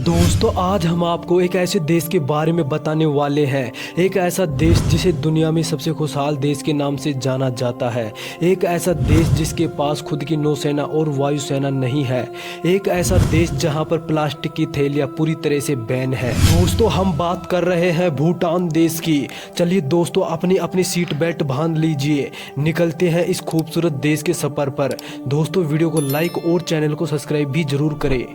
दोस्तों आज हम आपको एक ऐसे देश के बारे में बताने वाले हैं। एक ऐसा देश जिसे दुनिया में सबसे खुशहाल देश के नाम से जाना जाता है। एक ऐसा देश जिसके पास खुद की नौसेना और वायुसेना नहीं है। एक ऐसा देश जहां पर प्लास्टिक की थैलियां पूरी तरह से बैन है। दोस्तों हम बात कर रहे हैं भूटान देश की। चलिए दोस्तों अपनी अपनी सीट बेल्ट बांध लीजिए, निकलते हैं इस खूबसूरत देश के सफर पर। दोस्तों वीडियो को लाइक और चैनल को सब्सक्राइब भी जरूर करें।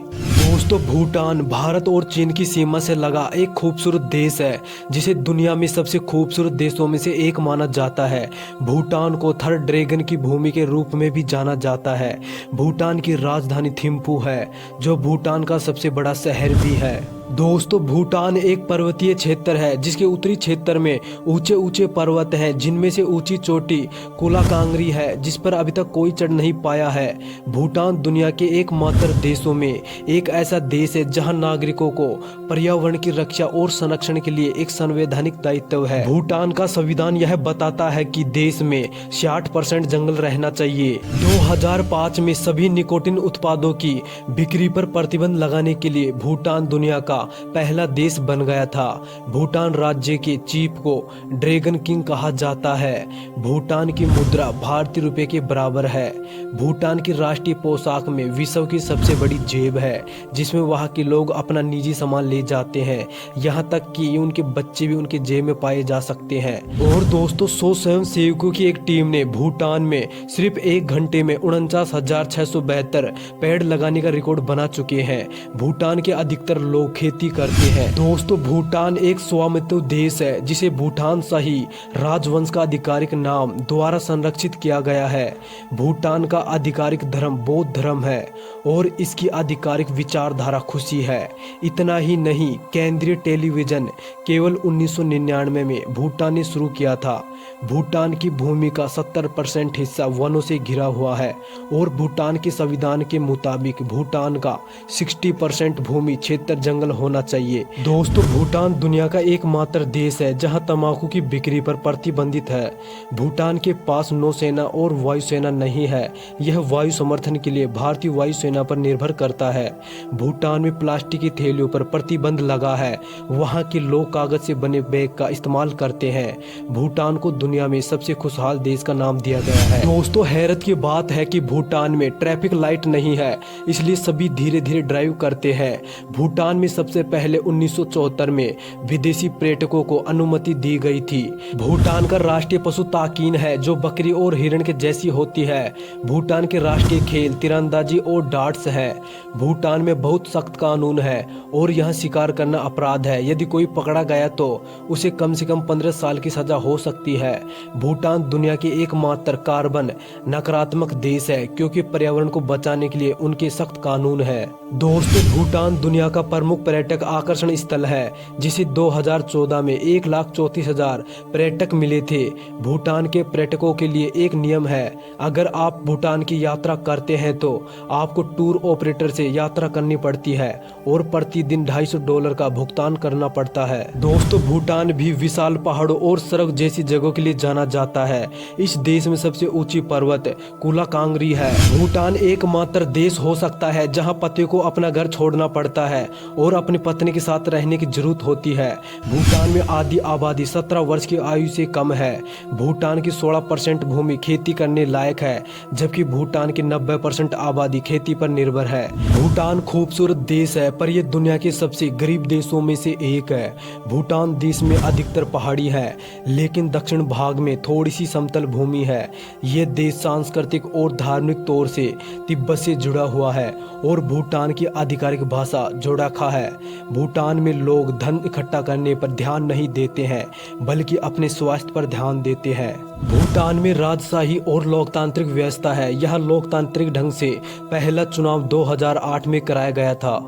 दोस्तों भूटान भारत और चीन की सीमा से लगा एक खूबसूरत देश है जिसे दुनिया में सबसे खूबसूरत देशों में से एक माना जाता है। भूटान को थर्ड ड्रैगन की भूमि के रूप में भी जाना जाता है। भूटान की राजधानी थिम्पू है जो भूटान का सबसे बड़ा शहर भी है। दोस्तों भूटान एक पर्वतीय क्षेत्र है जिसके उत्तरी क्षेत्र में ऊंचे ऊंचे पर्वत हैं, जिनमें से ऊंची चोटी कोलाकांगरी है जिस पर अभी तक कोई चढ़ नहीं पाया है। भूटान दुनिया के एकमात्र देशों में एक ऐसा देश है जहां नागरिकों को पर्यावरण की रक्षा और संरक्षण के लिए एक संवैधानिक दायित्व है। भूटान का संविधान यह बताता है कि देश में 60% जंगल रहना चाहिए। 2005 में सभी निकोटिन उत्पादों की बिक्री पर प्रतिबंध लगाने के लिए भूटान दुनिया का पहला देश बन गया था। भूटान राज्य के चीफ को ड्रैगन किंग कहा जाता है। भूटान की मुद्रा भारतीय रुपए के बराबर है। भूटान की राष्ट्रीय पोशाक में विश्व की सबसे बड़ी जेब है जिसमें वहां के लोग अपना निजी सामान ले जाते हैं, यहाँ तक कि उनके बच्चे भी उनके जेब में पाए जा सकते हैं। और दोस्तों 100 स्वयं सेवकों की एक टीम ने भूटान में सिर्फ 1 घंटे में 49,672 पेड़ लगाने का रिकॉर्ड बना चुके हैं। भूटान के अधिकतर लोग खेती करते हैं। दोस्तों भूटान एक स्वामित्व देश है जिसे भूटान शाही राजवंश का आधिकारिक नाम द्वारा संरक्षित किया गया है। भूटान का आधिकारिक धर्म बौद्ध धर्म है और इसकी आधिकारिक विचारधारा खुशी है। इतना ही नहीं, केंद्रीय टेलीविजन केवल 1999 में भूटान ने शुरू किया था। भूटान की भूमि का 70% हिस्सा वनों से घिरा हुआ है और भूटान के संविधान के मुताबिक भूटान का 60% भूमि क्षेत्र जंगल होना चाहिए। दोस्तों भूटान दुनिया का एकमात्र देश है जहां तंबाकू की बिक्री पर प्रतिबंधित है। भूटान के पास नौसेना और वायुसेना नहीं है। यह वायु समर्थन के लिए भारतीय वायुसेना पर निर्भर करता है। भूटान में प्लास्टिक की थैलियों पर प्रतिबंध लगा है। वहां के लोग कागज से बने बैग का इस्तेमाल करते हैं। भूटान को दुनिया में सबसे खुशहाल देश का नाम दिया गया है। दोस्तों हैरत की बात है कि भूटान में ट्रैफिक लाइट नहीं है, इसलिए सभी धीरे धीरे ड्राइव करते हैं। भूटान में सबसे पहले 1974 में विदेशी पर्यटकों को अनुमति दी गई थी। भूटान का राष्ट्रीय पशु ताकीन है जो बकरी और हिरण के जैसी होती है। भूटान के राष्ट्रीय खेल तीरंदाजी और डार्ट्स है। भूटान में बहुत सख्त कानून है और यहाँ शिकार करना अपराध है। यदि कोई पकड़ा गया तो उसे कम से कम 15 साल की सजा हो सकती है। भूटान दुनिया के एकमात्र कार्बन नकारात्मक देश है क्योंकि पर्यावरण को बचाने के लिए उनके सख्त कानून है। दोस्तों भूटान दुनिया का प्रमुख पर्यटक आकर्षण स्थल है जिसे 2014 में 1,34,000 पर्यटक मिले थे। भूटान के पर्यटकों के लिए एक नियम है, अगर आप भूटान की यात्रा करते हैं तो आपको टूर ऑपरेटर से यात्रा करनी पड़ती है और प्रतिदिन $250 का भुगतान करना पड़ता है। दोस्तों भूटान भी विशाल पहाड़ों और सड़क जैसी जगहों के लिए जाना जाता है। इस देश में सबसे ऊंची पर्वत कोलाकांगरी है। भूटान एकमात्र देश हो सकता है जहां पति को अपना घर छोड़ना पड़ता है और अपनी पत्नी के साथ रहने की जरूरत होती है। भूटान में आधी आबादी 17 वर्ष की आयु से कम है। भूटान की 16% भूमि खेती करने लायक है जबकि भूटान की 90% आबादी खेती पर निर्भर है। भूटान खूबसूरत देश है पर यह दुनिया के सबसे गरीब देशों में से एक है। भूटान देश में अधिकतर पहाड़ी है लेकिन दक्षिण भाग में थोड़ी सी समतल भूमि है। यह देश सांस्कृतिक और धार्मिक तौर से तिब्बत से जुड़ा हुआ है और भूटान की आधिकारिक भाषा जोडाखा है। भूटान में लोग धन इकट्ठा करने पर ध्यान नहीं देते हैं बल्कि अपने स्वास्थ्य पर ध्यान देते हैं। भूटान में राजशाही और लोकतांत्रिक व्यवस्था है। यह लोकतांत्रिक ढंग से पहला चुनाव 2008 में कराया गया था।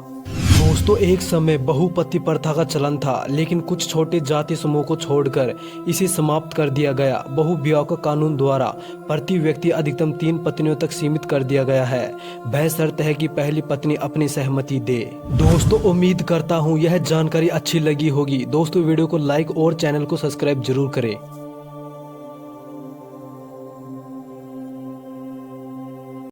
दोस्तों एक समय बहुपति प्रथा का चलन था लेकिन कुछ छोटे जाति समूह को छोड़कर इसे समाप्त कर दिया गया। बहुविवाह कानून द्वारा प्रति व्यक्ति अधिकतम 3 पत्नियों तक सीमित कर दिया गया है। वह शर्त है कि पहली पत्नी अपनी सहमति दे। दोस्तों उम्मीद करता हूँ यह जानकारी अच्छी लगी होगी। दोस्तों वीडियो को लाइक और चैनल को सब्सक्राइब जरूर करें।